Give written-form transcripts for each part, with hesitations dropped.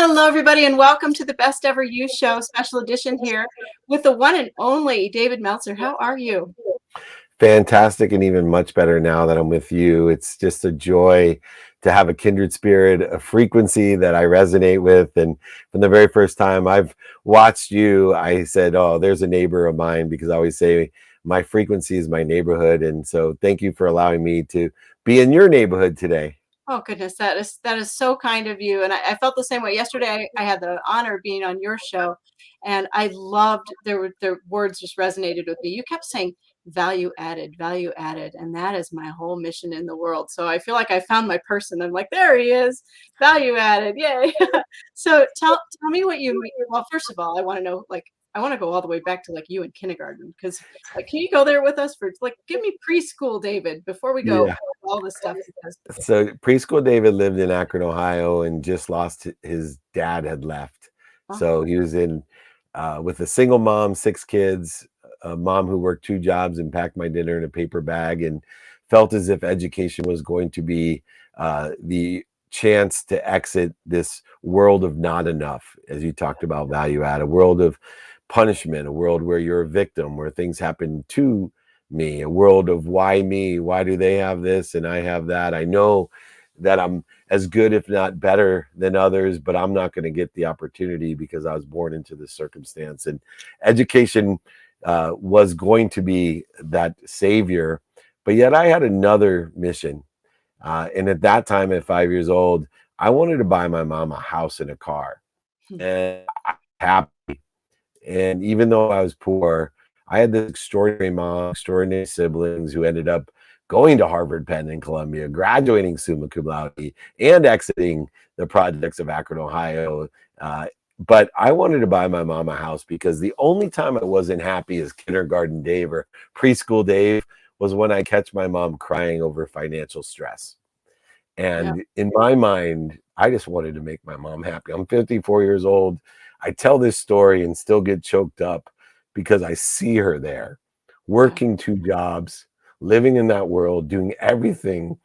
Hello, everybody, and welcome to the Best Ever You Show, special edition here with the one and only David Meltzer. How are you? Fantastic, and even much better now that I'm with you. It's just a joy to have a kindred spirit, a frequency that I resonate with. And from the very first time I've watched you, I said, oh, there's a neighbor of mine, because I always say my frequency is my neighborhood. And so thank you for allowing me to be in your neighborhood today. Oh goodness, that is so kind of you. And I felt the same way yesterday. I had the honor of being on your show, and I loved their words just resonated with me. You kept saying value added, and that is my whole mission in the world. So I feel like I found my person. I'm like, there he is, value added, yay! So tell me what you mean. Well, first of all, I want to know, like, I want to go all the way back to like you in kindergarten, because like, can you go there with us for like, give me preschool David before we go Yeah. all this stuff, because So preschool David lived in Akron, Ohio, and just lost his dad had left. oh, So he was in with a single mom, 6 kids, a mom who worked 2 jobs and packed my dinner in a paper bag, and felt as if education was going to be the chance to exit this world of not enough, as you talked about value add, a world of punishment, a world where you're a victim, where things happen to me, a world of why me, why do they have this and I have that. I know that I'm as good, if not better, than others, but I'm not going to get the opportunity because I was born into this circumstance. And education was going to be that savior, but yet I had another mission. And at that time, at 5 years old, I wanted to buy my mom a house and a car, and I was happy. And even though I was poor, I had this extraordinary mom, extraordinary siblings who ended up going to Harvard, Penn, and Columbia, graduating summa cum laude, and exiting the projects of Akron, Ohio. Uh, but I wanted to buy my mom a house, because the only time I wasn't happy as kindergarten Dave or preschool Dave was when I catch my mom crying over financial stress. yeah. And in my mind, I just wanted to make my mom happy. I'm 54 years old. I tell this story and still get choked up because I see her there, Yeah. working 2 jobs, living in that world, doing everything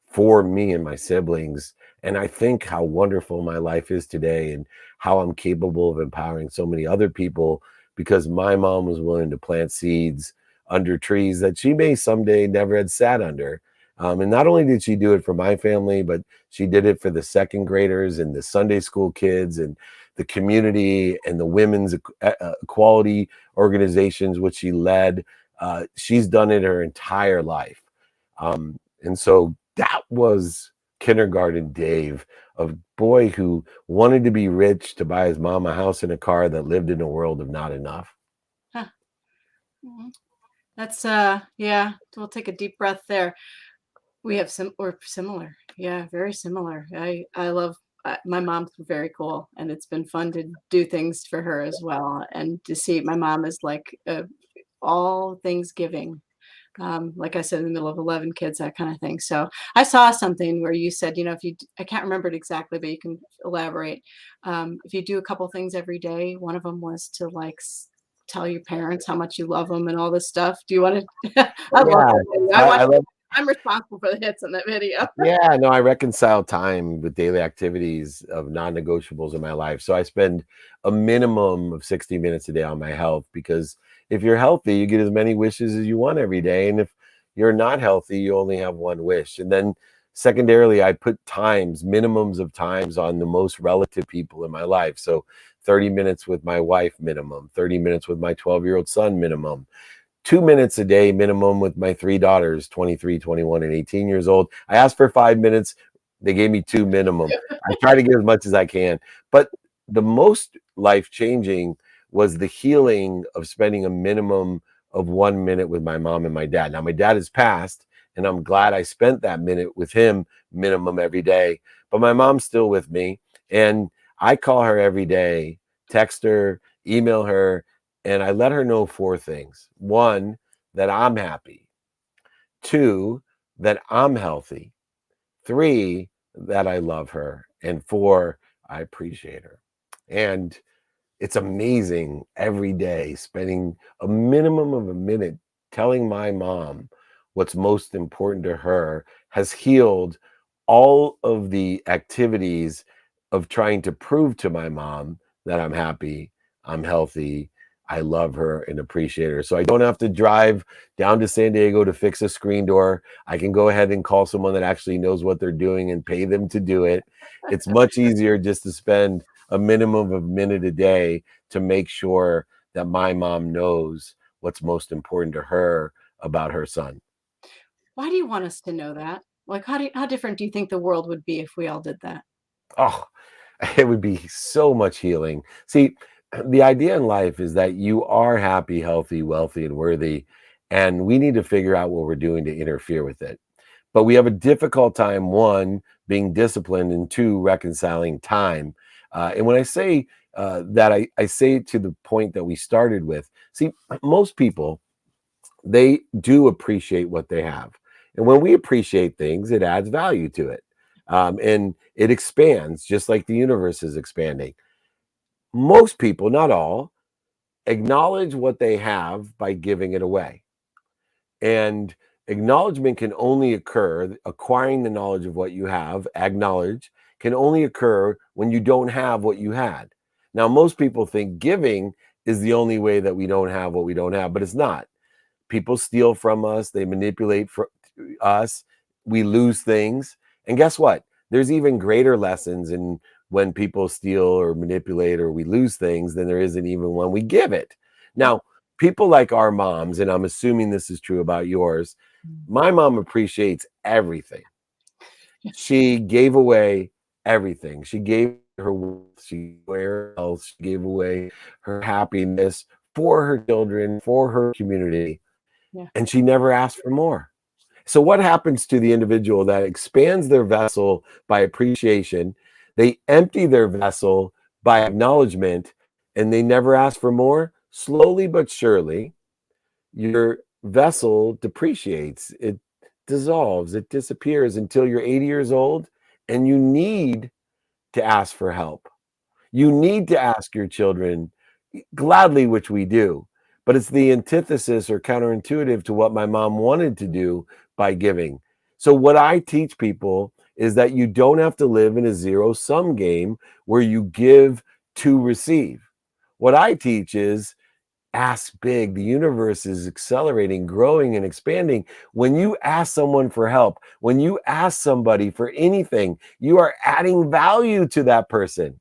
for me and my siblings. And I think how wonderful my life is today, and how I'm capable of empowering so many other people, because my mom was willing to plant seeds under trees that she may someday never had sat under. And not only did she do it for my family, but she did it for the second graders and the Sunday school kids and the community and the women's equality organizations, which she led. She's done it her entire life. And so that was kindergarten Dave, a boy who wanted to be rich to buy his mom a house and a car, that lived in a world of not enough. Huh. Mhm. That's yeah, we'll take a deep breath there. We're similar. Yeah, very similar. I love my mom's very cool, and it's been fun to do things for her as well, and to see my mom is like all things giving. Like I said, in the middle of 11 kids, that kind of thing. So I saw something where you said, you know, if you, I can't remember it exactly, but you can elaborate. If you do a couple things every day, one of them was to like tell your parents how much you love them and all this stuff. Do you want to? I love Yeah, that video. I I watched. love. I'm responsible for the hits on that video. Yeah, no, I reconcile time with daily activities of non-negotiables in my life. So I spend a minimum of 60 minutes a day on my health, because if you're healthy, you get as many wishes as you want every day. And if you're not healthy, you only have one wish. And then secondarily, I put times, minimums of times on the most relative people in my life. So 30 minutes with my wife minimum, 30 minutes with my 12-year-old son minimum, 2 minutes a day minimum with my 3 daughters, 23, 21, and 18 years old. I asked for 5 minutes. They gave me two minimum. I try to get as much as I can. But the most life changing was the healing of spending a minimum of 1 minute with my mom and my dad. Now, my dad has passed, and I'm glad I spent that minute with him minimum every day. But my mom's still with me, and I call her every day, text her, email her, and I let her know 4 things. One, that I'm happy. Two, that I'm healthy. Three, that I love her. And four, I appreciate her. And it's amazing every day spending a minimum of a minute telling my mom what's most important to her has healed all of the activities of trying to prove to my mom that I'm happy, I'm healthy, I love her and appreciate her. So I don't have to drive down to San Diego to fix a screen door. I can go ahead and call someone that actually knows what they're doing and pay them to do it. It's much easier just to spend a minimum of a minute a day to make sure that my mom knows what's most important to her about her son. Why do you want us to know that? Like, how different do you think the world would be if we all did that? Oh, it would be so much healing. See, the idea in life is that you are happy, healthy, wealthy, and worthy, and we need to figure out what we're doing to interfere with it. But we have a difficult time, one, being disciplined, and two, reconciling time. And when I say that, I say it to the point that we started with. See, most people, they do appreciate what they have. And when we appreciate things, it adds value to it. And it expands just like the universe is expanding. Most people, not all, acknowledge what they have by giving it away. And acknowledgement can only occur, acquiring the knowledge of what you have, acknowledge, can only occur when you don't have what you had. Now, most people think giving is the only way that we don't have what we don't have, but it's not. People steal from us, they manipulate us, we lose things. And guess what? There's even greater lessons in when people steal or manipulate or we lose things than there isn't even when we give it. Yeah. Now, people like our moms, and I'm assuming this is true about yours, Mm. my mom appreciates everything. Yeah. She gave away everything. She gave her wealth, she gave away her health, she gave away her happiness for her children, for her community, Yeah. and she never asked for more. So, what happens to the individual that expands their vessel by appreciation? They empty their vessel by acknowledgement and they never ask for more. Slowly but surely, your vessel depreciates, it dissolves, it disappears until you're 80 years old and you need to ask for help. You need to ask your children gladly, which we do, but it's the antithesis or counterintuitive to what my mom wanted to do by giving. So, what I teach people is that you don't have to live in a zero sum game where you give to receive. What I teach is ask big. The universe is accelerating, growing, and expanding. When you ask someone for help, when you ask somebody for anything, you are adding value to that person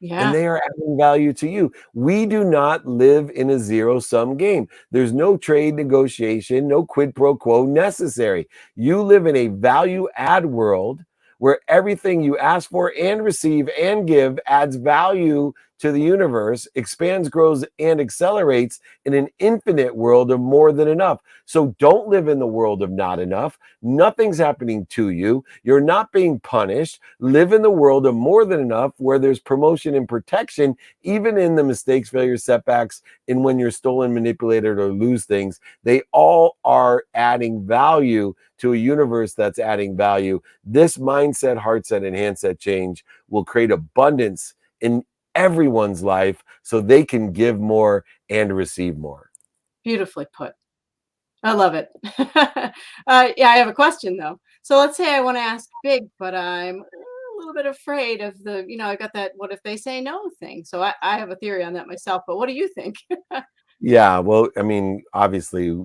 and Yeah. they are adding value to you. We do not live in a zero sum game. There's no trade negotiation, no quid pro quo necessary. You live in a value add world where everything you ask for and receive and give adds value to the universe, expands, grows, and accelerates in an infinite world of more than enough. So don't live in the world of not enough. Nothing's happening to you. You're not being punished. Live in the world of more than enough where there's promotion and protection, even in the mistakes, failures, setbacks, and when you're stolen, manipulated, or lose things. They all are adding value to a universe that's adding value. This mindset, heart set, and handset change will create abundance in everyone's life so they can give more and receive more. Beautifully put. I love it. Yeah, I have a question though. So let's say I want to ask big, but I'm a little bit afraid of I got that what if they say no thing. So I have a theory on that myself, but what do you think? Yeah, well, I mean, obviously,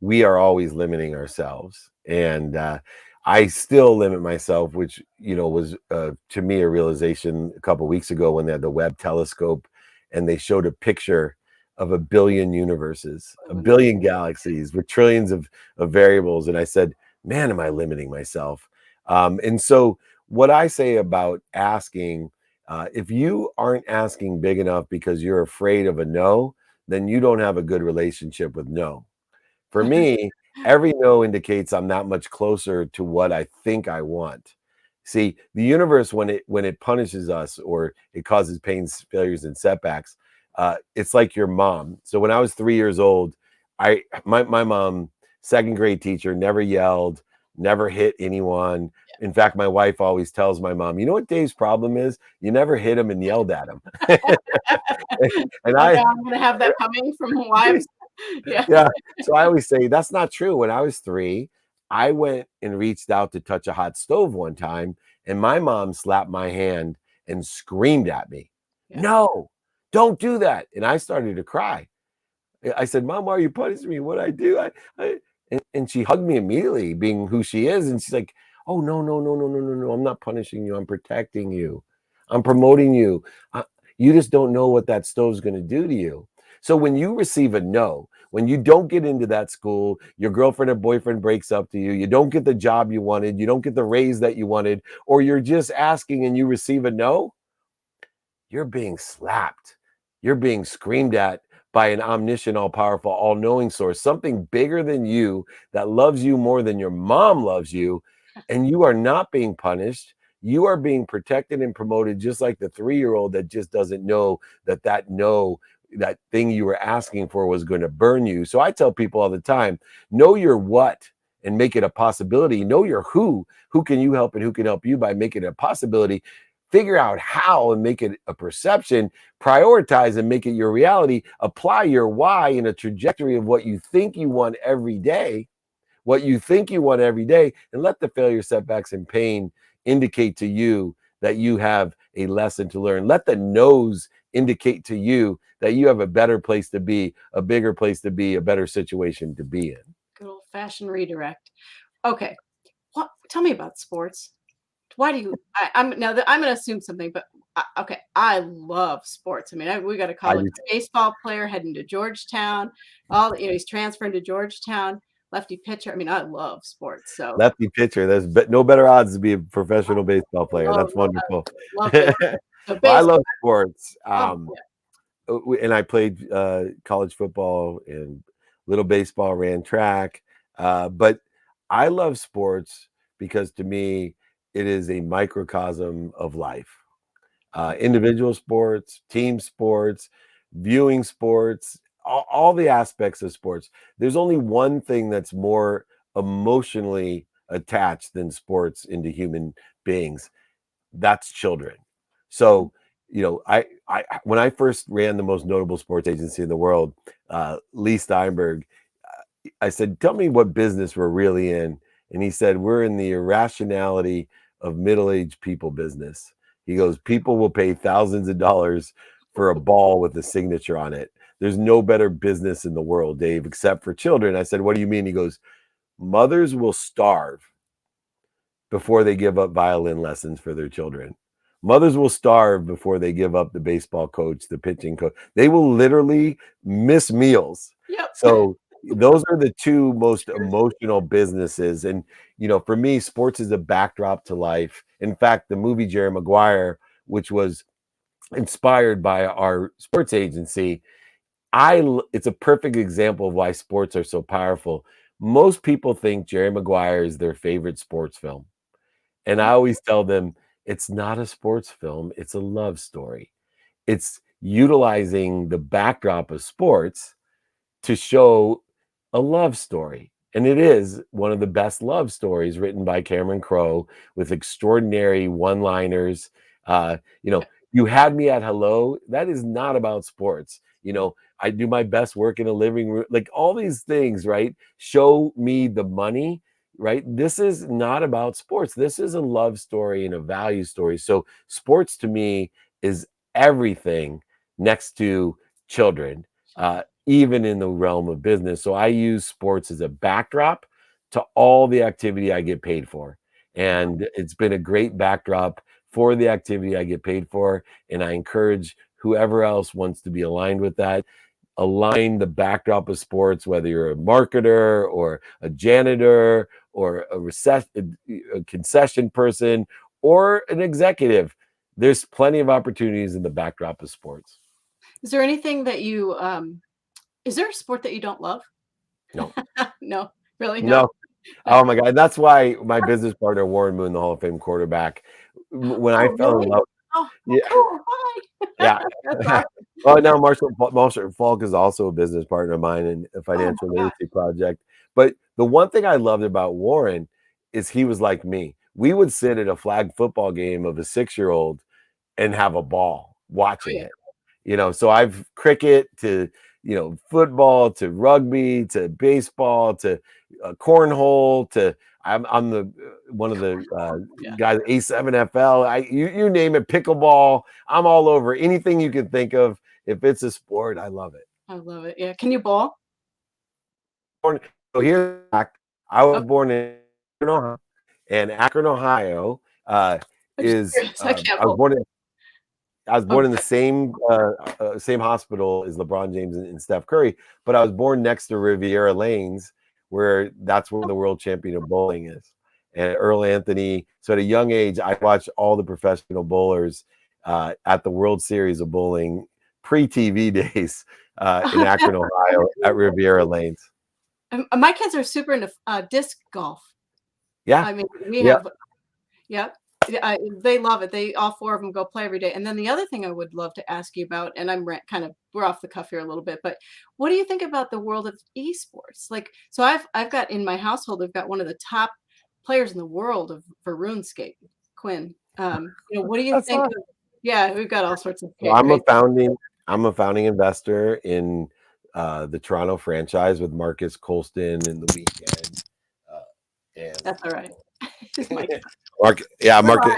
we are always limiting ourselves, and I still limit myself, which was to me a realization a couple weeks ago when they had the Webb telescope, and they showed a picture of a billion universes, a When they billion galaxies with trillions of variables, and I said, "Man, am I limiting myself?" And so, what I say about asking, if you aren't asking big enough because you're afraid of a no, then you don't have a good relationship with no. For me, every no indicates I'm that much closer to what I think I want. See, the universe when it punishes us or it causes pains, failures, and setbacks, it's like your mom. So when I was 3 years old, my mom, second grade teacher, never yelled, never hit anyone. In fact, my wife always tells my mom, you know what Dave's problem is? You never hit him and yelled at him. And I I know I'm gonna have that coming from wives. Yeah. yeah. So I always say that's not true. When I was 3, I went and reached out to touch a hot stove one time, and my mom slapped my hand and screamed at me, Yeah. "No, don't do that." And I started to cry. I said, "Mom, why are you punishing me? What I do?" And she hugged me immediately, being who she is. And she's like, "Oh, no, no, no, no, no, no, no. I'm not punishing you. I'm protecting you. I'm promoting you. Uh, you just don't know what that stove's going to do to you." So when you receive a no, when you don't get into that school, your girlfriend or boyfriend breaks up to you, you don't get the job you wanted, you don't get the raise that you wanted, or you're just asking and you receive a no, you're being slapped. You're being screamed at by an omniscient, all powerful, all knowing source, something bigger than you that loves you more than your mom loves you. And you are not being punished. You are being protected and promoted, just like the 3-year-old that just doesn't know that no, that thing you were asking for was going to burn you. So I tell people all the time, know your what and make it a possibility. Know your who can you help and who can help you by making it a possibility. Figure out how and make it a perception, prioritize and make it your reality, apply your why in a trajectory of what you think you want every day, and let the failure, setbacks, and pain indicate to you that you have a lesson to learn. Let the no's indicate to you that you have a better place to be, a bigger place to be, a better situation to be in. Good old fashioned redirect. Okay. What? Tell me about sports. Why do you? I'm now. I'm going to assume something, but okay. I love sports. I mean, we got a I college baseball player heading to Georgetown. He's transferring to Georgetown. Lefty pitcher. I mean, I love sports. So lefty pitcher. There's no better odds to be a professional baseball player. love, That's wonderful. love Well, baseball. So I baseball. love sports. Oh yeah. And I played college football and little baseball, ran track. But I love sports because to me, it is a microcosm of life. Individual sports, team sports, viewing sports, all the aspects of sports. There's only one thing that's more emotionally attached than sports into human beings, that's children. So, when I first ran the most notable sports agency in the world, Lee Steinberg, I said, "Tell me what business we're really in." And he said, "We're in the irrationality of middle-aged people business." He goes, "People will pay thousands of dollars for a ball with a signature on it. There's no better business in the world, Dave, except for children." I said, "What do you mean?" He goes, "Mothers will starve before they give up violin lessons for their children. Mothers will starve before they give up the baseball coach, the pitching coach. They will literally miss meals." Yep. So those are the two most emotional businesses. And, for me, sports is a backdrop to life. In fact, the movie Jerry Maguire, which was inspired by our sports agency, it's a perfect example of why sports are so powerful. Most people think Jerry Maguire is their favorite sports film. And I always tell them it's not a sports film, it's a love story. It's utilizing the backdrop of sports to show a love story. And it is one of the best love stories written by Cameron Crowe with extraordinary one liners. You had me at hello. That is not about sports. I do my best work in a living room, like all these things, right? Show me the money, right? This is not about sports. This is a love story and a value story. So, sports to me is everything next to children. Even in the realm of business. So I use sports as a backdrop to all the activity I get paid for. And it's been a great backdrop for the activity I get paid for. And I encourage whoever else wants to be aligned with that, align the backdrop of sports, whether you're a marketer or a janitor or a concession person or an executive. There's plenty of opportunities in the backdrop of sports. Is there anything that you is there a sport that you don't love? No, No, really, no. no. Oh my god, that's why my business partner, Warren Moon, the Hall of Fame quarterback, when I Oh, fell in really? love. Oh, well, Yeah, cool. Hi. yeah. That's awesome. Well, now Marshall Falk is also a business partner of mine in a Oh financial my god. literacy project. But the one thing I loved about Warren is he was like me. We would sit at a flag football game of a 6-year-old and have a ball Oh, watching yeah. it. So I've cricket to, football to rugby to baseball to cornhole to I'm the one of the Yeah, guys, A7FL. You name it, pickleball. I'm all over anything you can think of. If it's a sport, I love it. I love it. Yeah. Can you bowl? Born, so here's the fact. I was Okay. born in Akron, Ohio, and Akron, Ohio I'm just is curious. I can't I was bowl. born in Okay. the same hospital as LeBron James and Steph Curry, but I was born next to Riviera Lanes, where that's where the world champion of bowling is. And Earl Anthony. So at a young age, I watched all the professional bowlers at the World Series of bowling pre-TV days in Akron, Ohio, at Riviera Lanes. My kids are super into disc golf. Yeah, I mean, we yeah. have, yeah, yeah, they love it. They all four of them go play every day. And then the other thing I would love to ask you about, and kind of we're off the cuff here a little bit, but what do you think about the world of esports? Like, so I've got in my household, I've got one of the top players in the world for RuneScape, Quinn. What do you That's think awesome. of? Yeah, we've got all sorts of So I'm a crazy. founding investor in the Toronto franchise with Marcus Colston in the weekend. That's all right. Mike, we're live.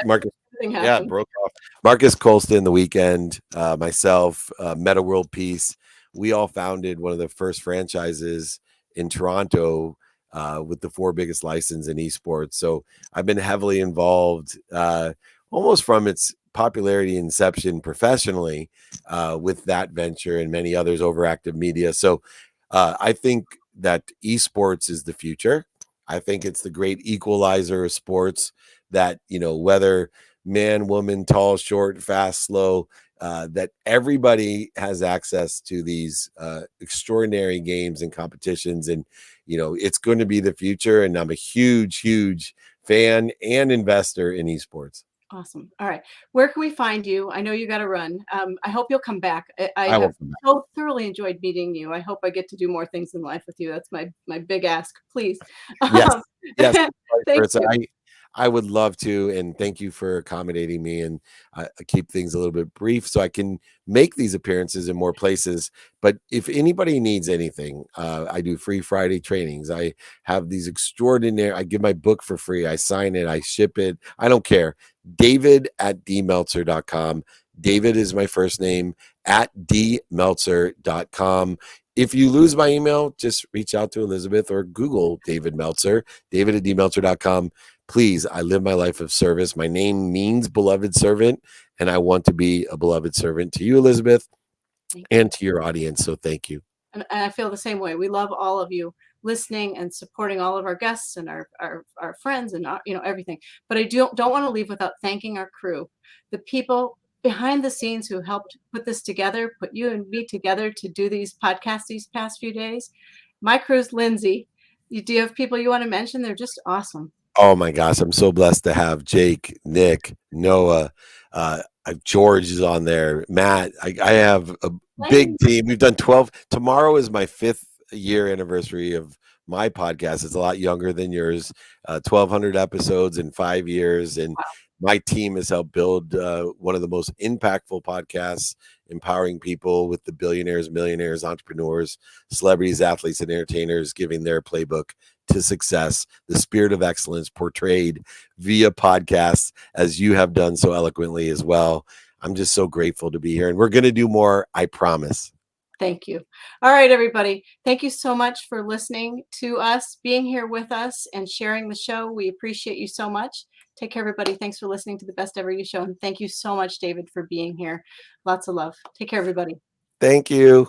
Marcus, Everything yeah, happens. broke off. Marcus Colston the weekend. Myself, Meta World Peace. We all founded one of the first franchises in Toronto with the four biggest license in esports. So I've been heavily involved, almost from its popularity inception professionally, with that venture and many others, Overactive Media. So I think that esports is the future. I think it's the great equalizer of sports that, whether man, woman, tall, short, fast, slow, that everybody has access to these extraordinary games and competitions. And, it's going to be the future. And I'm a huge, huge fan and investor in esports. Awesome. All right. Where can we find you? I know you got to run. I hope you'll come back. I I have will come back. so thoroughly enjoyed meeting you. I hope I get to do more things in life with you. That's my big ask, please. Yes, Um, yes, vice thank versa. you. I would love to, and thank you for accommodating me. And I keep things a little bit brief so I can make these appearances in more places. But if anybody needs anything, I do free Friday trainings. I have these extraordinary. I give my book for free. I sign it. I ship it. I don't care. David@dmeltzer.com. David is my first name at dmeltzer.com. If you lose my email, just reach out to Elizabeth or Google David Meltzer, david@dmeltzer.com. Please, I live my life of service. My name means beloved servant, and I want to be a beloved servant to you, Elizabeth, Thank you. and to your audience. So thank you. And I feel the same way. We love all of you listening and supporting all of our guests and our friends and everything. But I don't want to leave without thanking our crew, the people behind the scenes who helped put this together, put you and me together to do these podcasts these past few days. My crew's Lindsay. Do you have people you want to mention? They're just awesome. Oh my gosh, I'm so blessed to have Jake, Nick, Noah, George is on there, Matt. I have a big team. We've done 12. Tomorrow is my 5th year anniversary of my podcast. It's a lot younger than yours. 1,200 episodes in 5 years, and my team has helped build one of the most impactful podcasts, empowering people with the billionaires, millionaires, entrepreneurs, celebrities, athletes, and entertainers, giving their playbook to success, the spirit of excellence portrayed via podcasts, as you have done so eloquently as well. I'm just so grateful to be here, and we're going to do more, I promise. Thank you. All right, everybody. Thank you so much for listening to us, being here with us, and sharing the show. We appreciate you so much. Take care, everybody. Thanks for listening to the Best Ever You Show. And thank you so much, David, for being here. Lots of love. Take care, everybody. Thank you.